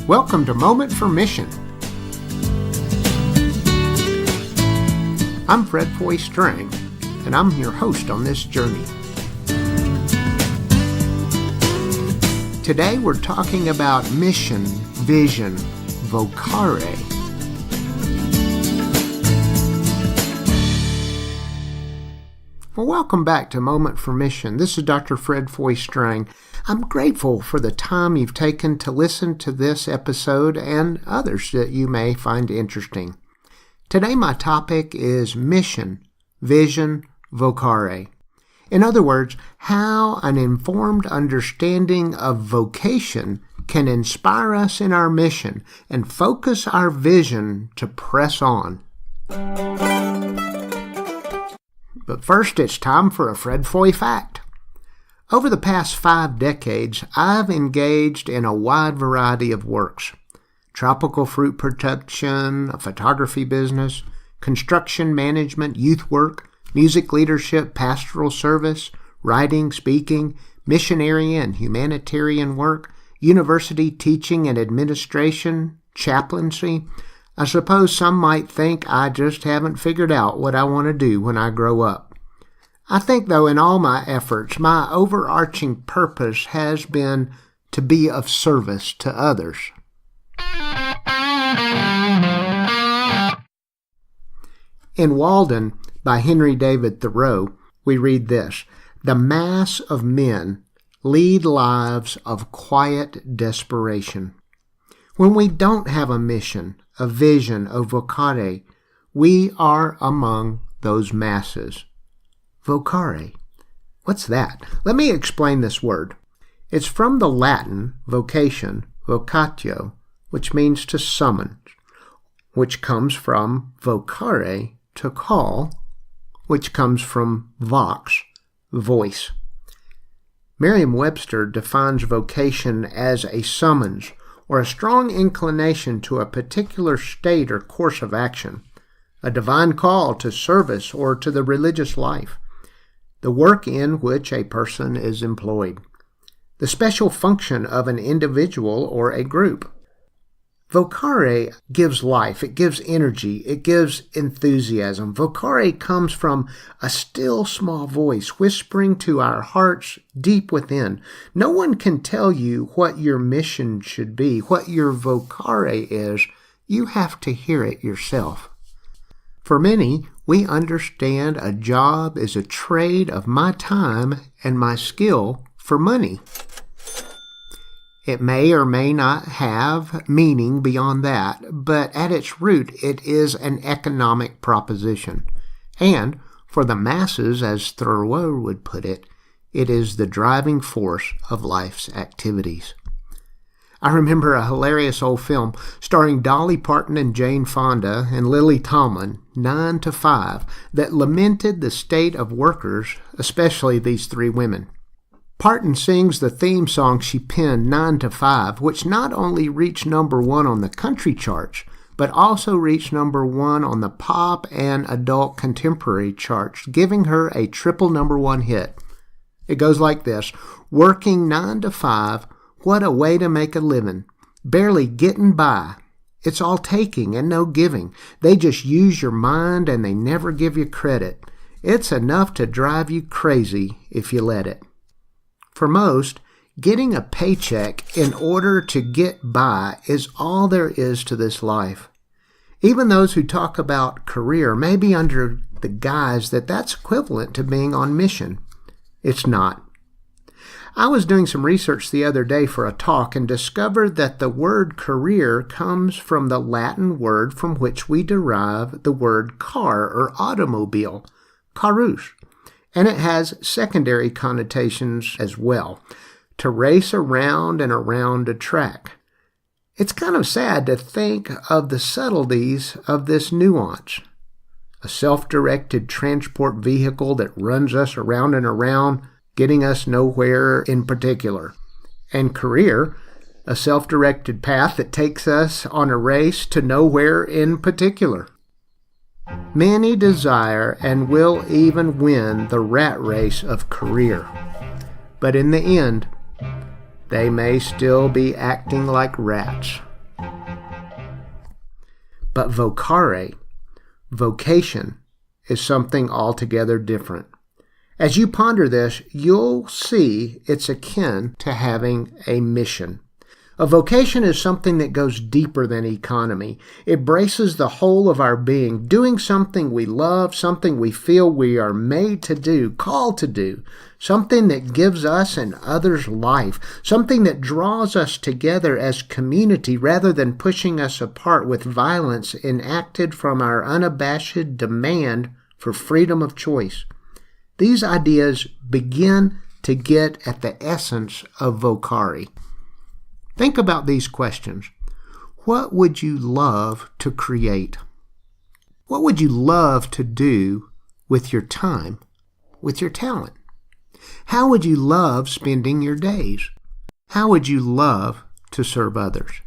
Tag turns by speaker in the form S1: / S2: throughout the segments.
S1: Welcome to Moment for Mission. I'm Fred Foy Strang, and I'm your host on this journey. Today we're talking about mission, vision, vocare. Well, welcome back to Moment for Mission. This is Dr. Fred Foy Strang. I'm grateful for the time you've taken to listen to this episode and others that you may find interesting. Today my topic is mission, vision, vocare. In other words, how an informed understanding of vocation can inspire us in our mission and focus our vision to press on. But first, it's time for a Fred Foy fact. Over the past 5 decades, I've engaged in a wide variety of works. Tropical fruit production, a photography business, construction management, youth work, music leadership, pastoral service, writing, speaking, missionary and humanitarian work, university teaching and administration, chaplaincy. I suppose some might think I just haven't figured out what I want to do when I grow up. I think, though, in all my efforts, my overarching purpose has been to be of service to others. In Walden, by Henry David Thoreau, we read this: "The mass of men lead lives of quiet desperation." When we don't have a mission, a vision, a vocare, we are among those masses. Vocare. What's that? Let me explain this word. It's from the Latin vocation, vocatio, which means to summon, which comes from vocare, to call, which comes from vox, voice. Merriam-Webster defines vocation as a summons or a strong inclination to a particular state or course of action, a divine call to service or to the religious life, the work in which a person is employed, the special function of an individual or a group. Vocare gives life, it gives energy, it gives enthusiasm. Vocare comes from a still small voice whispering to our hearts deep within. No one can tell you what your mission should be, what your vocare is. You have to hear it yourself. For many, we understand a job is a trade of my time and my skill for money. It may or may not have meaning beyond that, but at its root, it is an economic proposition. And, for the masses, as Thoreau would put it, it is the driving force of life's activities. I remember a hilarious old film starring Dolly Parton and Jane Fonda and Lily Tomlin, 9 to 5, that lamented the state of workers, especially these 3 women. Parton sings the theme song she penned, 9 to 5, which not only reached number 1 on the country charts, but also reached number 1 on the pop and adult contemporary charts, giving her a triple number 1 hit. It goes like this: "Working 9 to 5, what a way to make a living. Barely getting by. It's all taking and no giving. They just use your mind and they never give you credit. It's enough to drive you crazy if you let it." For most, getting a paycheck in order to get by is all there is to this life. Even those who talk about career may be under the guise that that's equivalent to being on mission. It's not. I was doing some research the other day for a talk and discovered that the word career comes from the Latin word from which we derive the word car or automobile, carus. And it has secondary connotations as well, to race around and around a track. It's kind of sad to think of the subtleties of this nuance. A self-directed transport vehicle that runs us around and around, getting us nowhere in particular. And career, a self-directed path that takes us on a race to nowhere in particular. Many desire and will even win the rat race of career. But in the end, they may still be acting like rats, But vocare, vocation, is something altogether different. As you ponder this, you'll see it's akin to having a mission. A vocation is something that goes deeper than economy. It braces the whole of our being, doing something we love, something we feel we are made to do, called to do, something that gives us and others life, something that draws us together as community rather than pushing us apart with violence enacted from our unabashed demand for freedom of choice. These ideas begin to get at the essence of vocare. Think about these questions. What would you love to create? What would you love to do with your time, with your talent? How would you love spending your days? How would you love to serve others?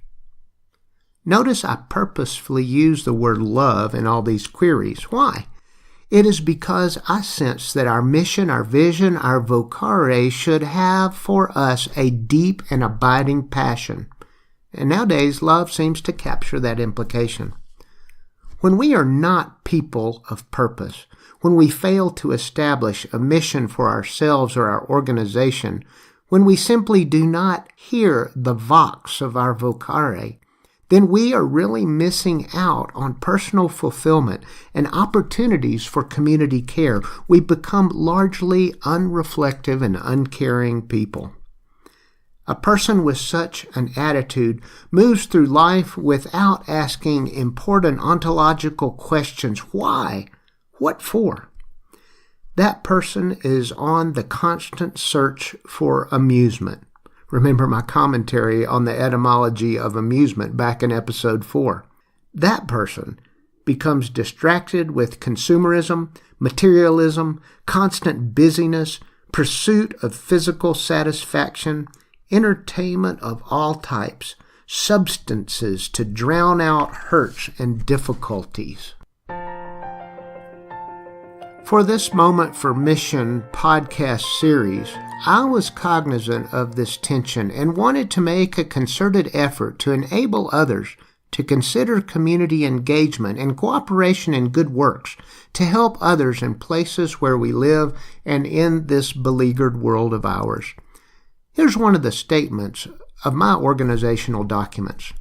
S1: Notice I purposefully use the word love in all these queries. Why? It is because I sense that our mission, our vision, our vocare should have for us a deep and abiding passion. And nowadays, love seems to capture that implication. When we are not people of purpose, when we fail to establish a mission for ourselves or our organization, when we simply do not hear the vox of our vocare, then we are really missing out on personal fulfillment and opportunities for community care. We become largely unreflective and uncaring people. A person with such an attitude moves through life without asking important ontological questions. Why? What for? That person is on the constant search for amusement. Remember my commentary on the etymology of amusement back in episode 4. That person becomes distracted with consumerism, materialism, constant busyness, pursuit of physical satisfaction, entertainment of all types, substances to drown out hurts and difficulties. For this Moment for Mission podcast series, I was cognizant of this tension and wanted to make a concerted effort to enable others to consider community engagement and cooperation in good works to help others in places where we live and in this beleaguered world of ours. Here's one of the statements of my organizational documents.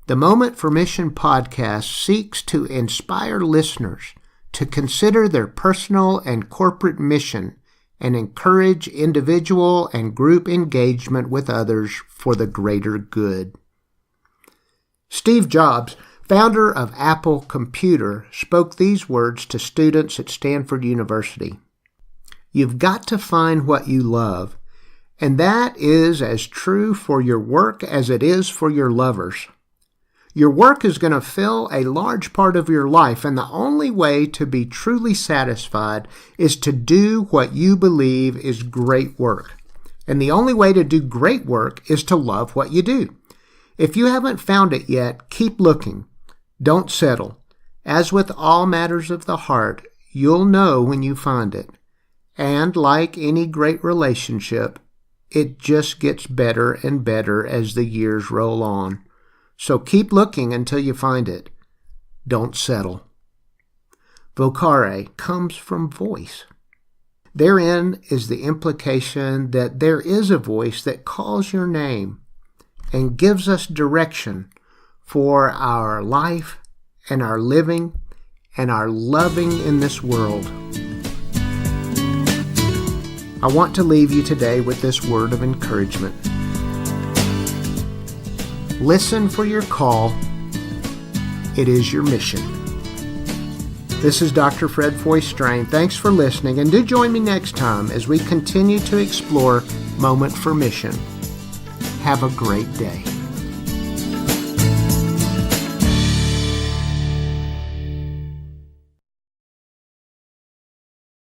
S1: The Moment for Mission podcast seeks to inspire listeners to consider their personal and corporate mission and encourage individual and group engagement with others for the greater good. Steve Jobs, founder of Apple Computer, spoke these words to students at Stanford University. You've got to find what you love, and that is as true for your work as it is for your lovers. Your work is going to fill a large part of your life, and the only way to be truly satisfied is to do what you believe is great work. And the only way to do great work is to love what you do. If you haven't found it yet, keep looking. Don't settle. As with all matters of the heart, you'll know when you find it. And like any great relationship, it just gets better and better as the years roll on. So keep looking until you find it. Don't settle. Vocare comes from voice. Therein is the implication that there is a voice that calls your name and gives us direction for our life and our living and our loving in this world. I want to leave you today with this word of encouragement. Listen for your call. It is your mission. This is Dr. Fred Foy Strang. Thanks for listening, and do join me next time as we continue to explore Moment for Mission. Have a great day.